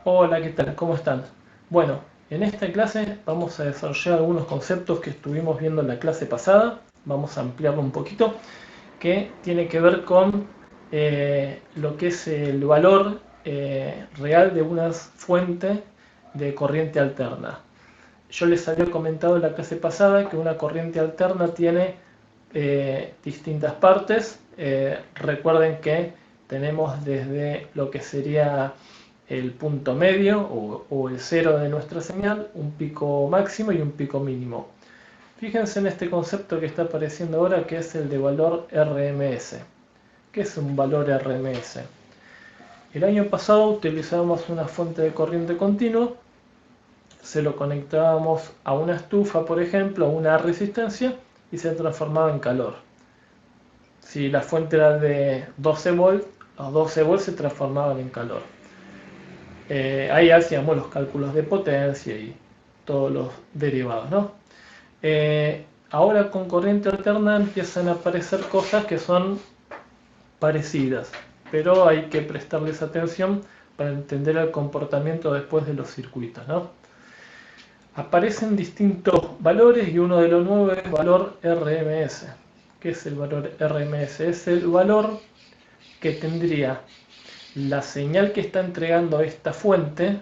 Hola, ¿qué tal? ¿Cómo están? Bueno, en esta clase vamos a desarrollar algunos conceptos que estuvimos viendo en la clase pasada. Vamos a ampliarlo un poquito, que tiene que ver con lo que es el valor real de una fuente de corriente alterna. Yo les había comentado en la clase pasada que una corriente alterna tiene distintas partes. Recuerden que tenemos desde lo que sería el punto medio o el cero de nuestra señal, un pico máximo y un pico mínimo. Fíjense en este concepto que está apareciendo ahora, que es el de valor RMS. ¿Qué es un valor RMS? El año pasado utilizábamos una fuente de corriente continua, se lo conectábamos a una estufa, por ejemplo, a una resistencia, y se transformaba en calor. Si la fuente era de 12 volts, los 12 volts se transformaban en calor. Ahí hacíamos los cálculos de potencia y todos los derivados, ¿no? Ahora con corriente alterna empiezan a aparecer cosas que son parecidas, pero hay que prestarles atención para entender el comportamiento después de los circuitos, ¿no? Aparecen distintos valores y uno de los nuevos es valor RMS. ¿Qué es el valor RMS? Es el valor que tendría la señal que está entregando esta fuente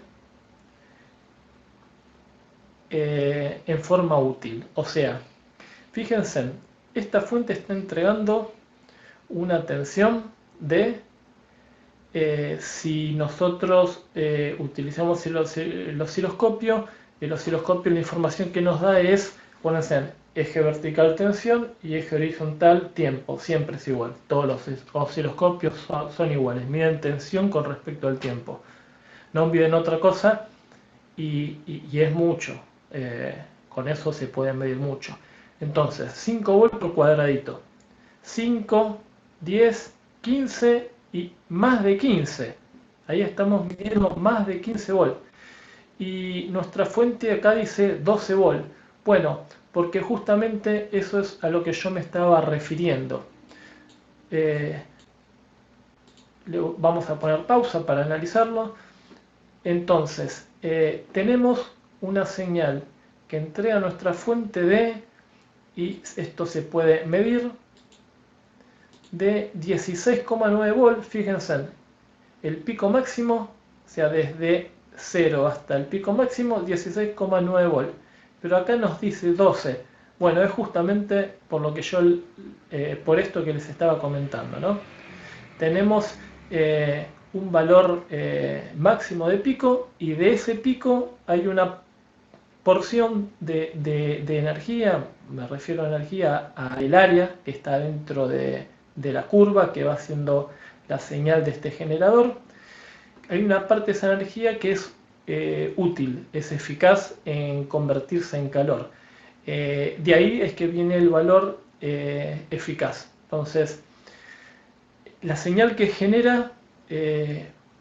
en forma útil. O sea, fíjense, esta fuente está entregando una tensión de, si nosotros utilizamos el osciloscopio la información que nos da es, pónganse, eje vertical tensión y eje horizontal tiempo, siempre es igual. Todos los osciloscopios son iguales, miden tensión con respecto al tiempo. No miden otra cosa y es mucho. Con eso se puede medir mucho. Entonces, 5 volts por cuadradito. 5, 10, 15 y más de 15. Ahí estamos midiendo más de 15 volts. Y nuestra fuente acá dice 12 volts. Bueno, porque justamente eso es a lo que yo me estaba refiriendo. Eh, Vamos a poner pausa para analizarlo. Entonces, tenemos una señal que entrega nuestra fuente de, y esto se puede medir, de 16,9 volts. Fíjense, el pico máximo, o sea, desde 0 hasta el pico máximo, 16,9 volts. Pero acá nos dice 12. Bueno, es justamente por lo que yo, por esto que les estaba comentando, ¿no? Tenemos un valor máximo de pico y de ese pico hay una porción de energía, me refiero a energía al área que está dentro de la curva que va haciendo la señal de este generador. Hay una parte de esa energía que es útil, es eficaz en convertirse en calor. De ahí es que viene el valor eficaz. Entonces, la señal que genera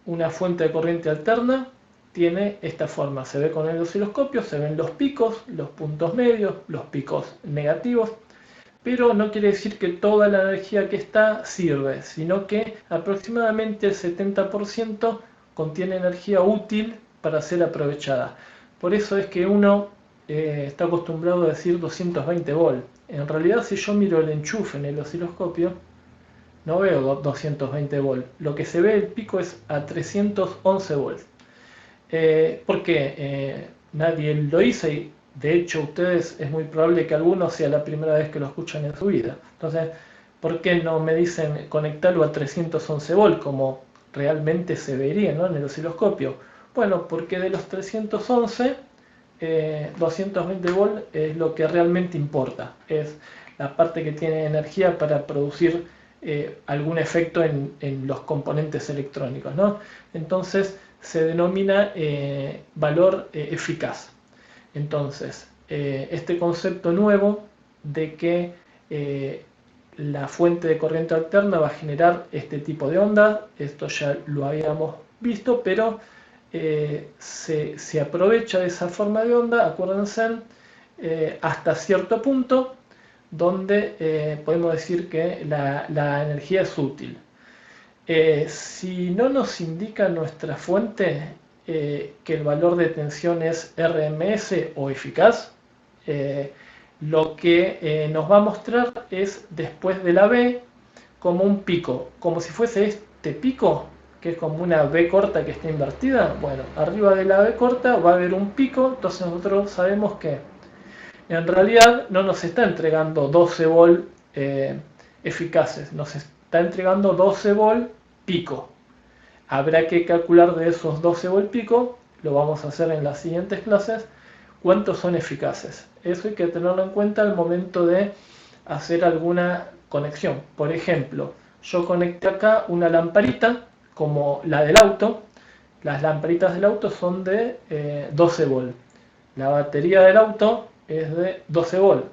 una fuente de corriente alterna tiene esta forma. Se ve con el osciloscopio, se ven los picos, los puntos medios, los picos negativos, pero no quiere decir que toda la energía que está sirve, sino que aproximadamente el 70% contiene energía útil para ser aprovechada. Por eso es que uno está acostumbrado a decir 220 volts. En realidad, si yo miro el enchufe en el osciloscopio, no veo 220 volts. Lo que se ve el pico es a 311 volts. ¿Por qué? Nadie lo dice y de hecho ustedes es muy probable que algunos sea la primera vez que lo escuchan en su vida. Entonces, ¿por qué no me dicen conectarlo a 311 volts como realmente se vería, ¿no?, en el osciloscopio? Bueno, porque de los 311, 220 volts es lo que realmente importa. Es la parte que tiene energía para producir algún efecto en los componentes electrónicos, ¿no? Entonces se denomina valor eficaz. Entonces, este concepto nuevo de que la fuente de corriente alterna va a generar este tipo de onda, esto ya lo habíamos visto, pero se aprovecha de esa forma de onda, acuérdense, hasta cierto punto donde podemos decir que la energía es útil. Si no nos indica nuestra fuente, que el valor de tensión es RMS o eficaz, lo que nos va a mostrar es después de la B como un pico, como si fuese este pico, que es como una B corta que está invertida. Bueno, arriba de la B corta va a haber un pico, entonces nosotros sabemos que en realidad no nos está entregando 12 volt eficaces, nos está entregando 12 volt pico. Habrá que calcular de esos 12 volt pico, lo vamos a hacer en las siguientes clases, cuántos son eficaces. Eso hay que tenerlo en cuenta al momento de hacer alguna conexión. Por ejemplo, yo conecté acá una lamparita como la del auto. Las lamparitas del auto son de 12 volt. La batería del auto es de 12 volt.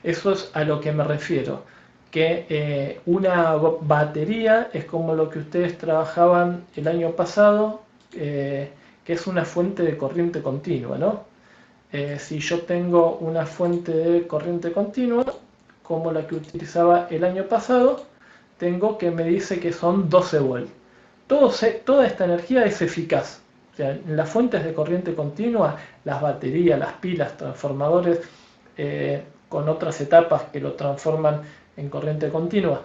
Eso es a lo que me refiero. Que una batería es como lo que ustedes trabajaban el año pasado, que es una fuente de corriente continua, ¿no? Si yo tengo una fuente de corriente continua, como la que utilizaba el año pasado, tengo que me dice que son 12 volt. Toda esta energía es eficaz. O sea, en las fuentes de corriente continua, las baterías, las pilas, transformadores con otras etapas que lo transforman en corriente continua,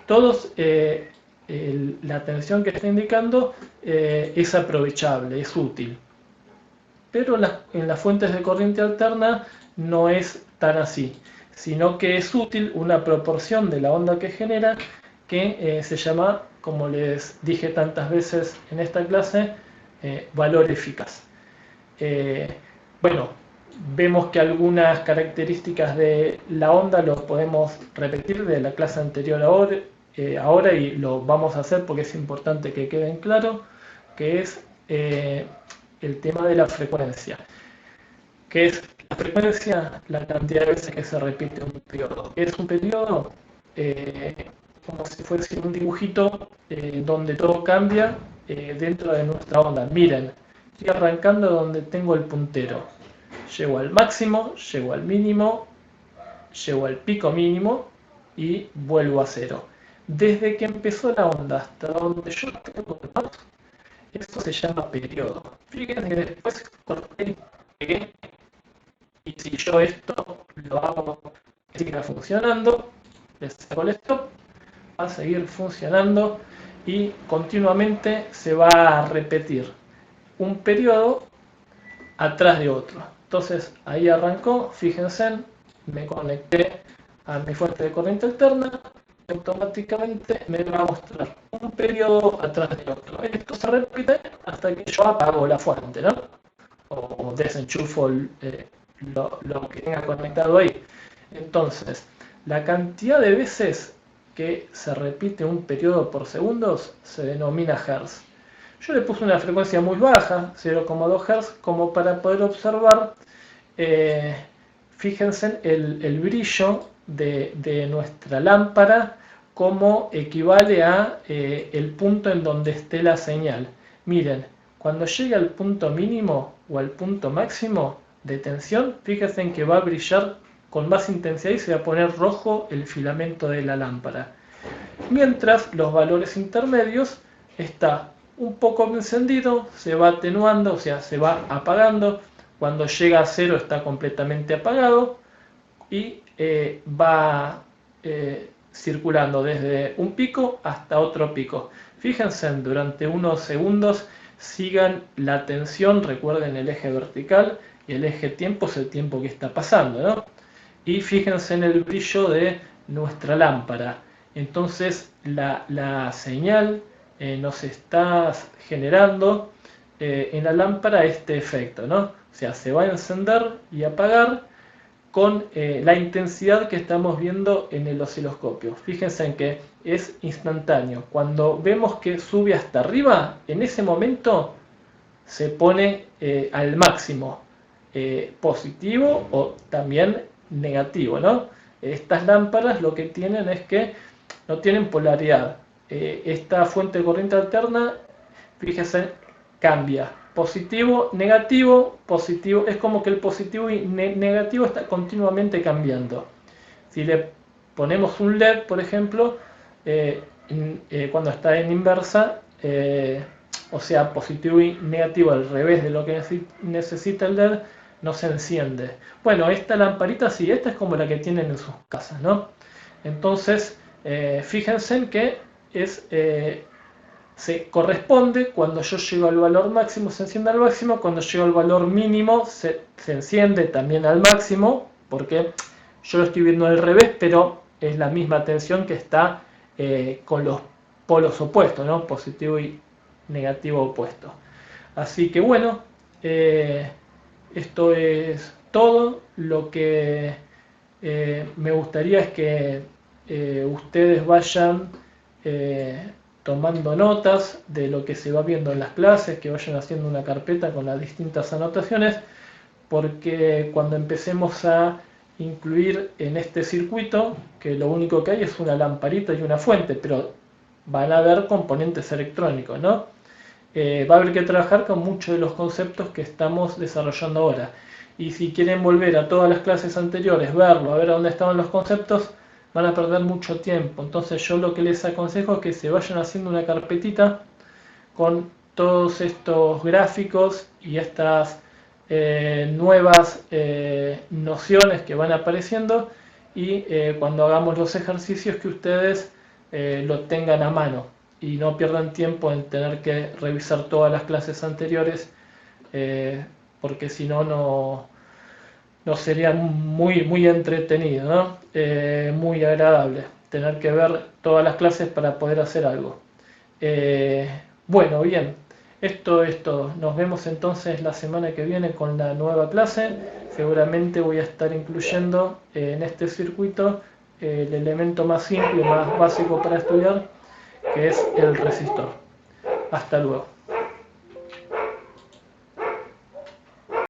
todos la tensión que está indicando es aprovechable, es útil. Pero en las fuentes de corriente alterna no es tan así, sino que es útil una proporción de la onda que genera que se llama, como les dije tantas veces en esta clase, valor eficaz. Bueno, vemos que algunas características de la onda lo podemos repetir de la clase anterior ahora y lo vamos a hacer porque es importante que queden claro, que es el tema de la frecuencia, que es la frecuencia, la cantidad de veces que se repite un periodo. Es un periodo como si fuese un dibujito donde todo cambia dentro de nuestra onda. Miren, estoy arrancando donde tengo el puntero. Llego al máximo, llego al mínimo, llego al pico mínimo y vuelvo a cero. Desde que empezó la onda hasta donde yo tengo el mouse, esto se llama periodo. Fíjense que después corté y pegué. Y si yo esto lo hago que siga funcionando, le saco el stop, va a seguir funcionando y continuamente se va a repetir un periodo atrás de otro. Entonces ahí arrancó, fíjense, me conecté a mi fuente de corriente alterna, automáticamente me va a mostrar un periodo atrás de otro. Esto se repite hasta que yo apago la fuente, ¿no? O desenchufo lo que tenga conectado ahí. Entonces, la cantidad de veces que se repite un periodo por segundos se denomina Hertz. Yo le puse una frecuencia muy baja, 0,2 Hz, como para poder observar, fíjense, el brillo de nuestra lámpara como equivale a el punto en donde esté la señal. Miren, cuando llegue al punto mínimo o al punto máximo de tensión, fíjense en que va a brillar con más intensidad y se va a poner rojo el filamento de la lámpara. Mientras los valores intermedios está un poco encendido, se va atenuando, o sea, se va apagando. Cuando llega a cero está completamente apagado y va circulando desde un pico hasta otro pico. Fíjense, durante unos segundos sigan la tensión, recuerden el eje vertical y el eje tiempo es el tiempo que está pasando, ¿no? Y fíjense en el brillo de nuestra lámpara. Entonces la señal nos está generando en la lámpara este efecto, ¿no? O sea, se va a encender y apagar con la intensidad que estamos viendo en el osciloscopio. Fíjense en que es instantáneo. Cuando vemos que sube hasta arriba, en ese momento se pone al máximo, positivo o también negativo, ¿no? Estas lámparas lo que tienen es que no tienen polaridad. Esta fuente de corriente alterna, fíjense, cambia. Positivo, negativo, positivo. Es como que el positivo y negativo está continuamente cambiando. Si le ponemos un LED, por ejemplo, cuando está en inversa, o sea, positivo y negativo al revés de lo que necesita el LED, no se enciende. Bueno, esta lamparita sí, esta es como la que tienen en sus casas, ¿no? Entonces, fíjense en que se corresponde cuando yo llego al valor máximo, se enciende al máximo, cuando llego al valor mínimo se enciende también al máximo, porque yo lo estoy viendo al revés, pero es la misma tensión que está con los polos opuestos, ¿no? Positivo y negativo opuesto. Así que bueno, esto es todo. Lo que me gustaría es que ustedes vayan tomando notas de lo que se va viendo en las clases, que vayan haciendo una carpeta con las distintas anotaciones, porque cuando empecemos a incluir en este circuito, que lo único que hay es una lamparita y una fuente, pero van a haber componentes electrónicos, ¿no? Va a haber que trabajar con muchos de los conceptos que estamos desarrollando ahora. Y si quieren volver a todas las clases anteriores, verlo, a ver dónde estaban los conceptos, van a perder mucho tiempo. Entonces yo lo que les aconsejo es que se vayan haciendo una carpetita con todos estos gráficos y estas nuevas nociones que van apareciendo, y cuando hagamos los ejercicios que ustedes lo tengan a mano y no pierdan tiempo en tener que revisar todas las clases anteriores, porque si no, no sería muy entretenido, ¿no? Muy agradable tener que ver todas las clases para poder hacer algo. Bueno, bien, esto es todo. Nos vemos entonces la semana que viene con la nueva clase. Seguramente voy a estar incluyendo en este circuito el elemento más simple, más básico para estudiar, que es el resistor. Hasta luego.